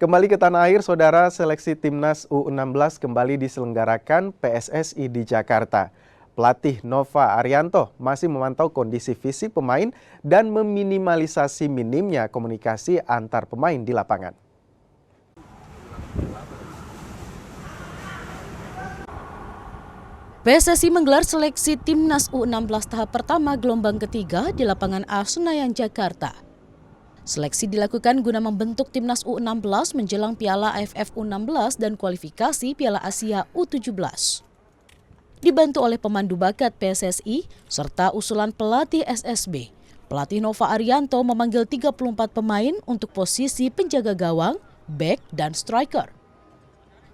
Kembali ke tanah air, saudara, seleksi Timnas U16 kembali diselenggarakan PSSI di Jakarta. Pelatih Nova Arianto masih memantau kondisi fisik pemain dan meminimalisasi minimnya komunikasi antar pemain di lapangan. PSSI menggelar seleksi Timnas U16 tahap pertama gelombang ketiga di lapangan A Senayan, Jakarta. Seleksi dilakukan guna membentuk Timnas U16 menjelang Piala AFF U16 dan kualifikasi Piala Asia U17. Dibantu oleh pemandu bakat PSSI serta usulan pelatih SSB, pelatih Nova Arianto memanggil 34 pemain untuk posisi penjaga gawang, bek, dan striker.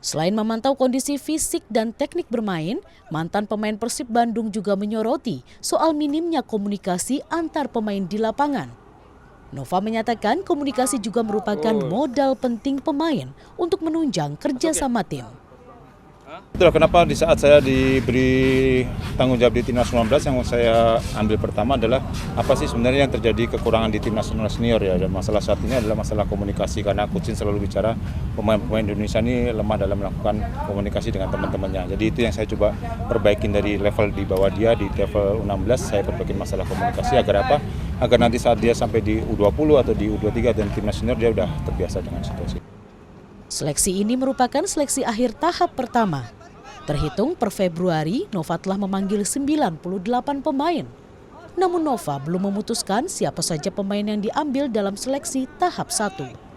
Selain memantau kondisi fisik dan teknik bermain, mantan pemain Persib Bandung juga menyoroti soal minimnya komunikasi antar pemain di lapangan. Nova menyatakan komunikasi juga merupakan modal penting pemain untuk menunjang kerjasama tim. Itulah kenapa di saat saya diberi tanggung jawab di Timnas U19 yang saya ambil pertama adalah apa sih sebenarnya yang terjadi kekurangan di Timnas U19 senior ya. Dan masalah saat ini adalah masalah komunikasi karena Coach selalu bicara pemain-pemain Indonesia ini lemah dalam melakukan komunikasi dengan teman-temannya. Jadi itu yang saya coba perbaikin dari level di bawah dia di level U16, saya perbaikin masalah komunikasi agar apa? Agar nanti saat dia sampai di U20 atau di U23 dan Timnas senior dia udah terbiasa dengan situasi. Seleksi ini merupakan seleksi akhir tahap pertama. Terhitung per Februari, Nova telah memanggil 98 pemain. Namun Nova belum memutuskan siapa saja pemain yang diambil dalam seleksi tahap 1.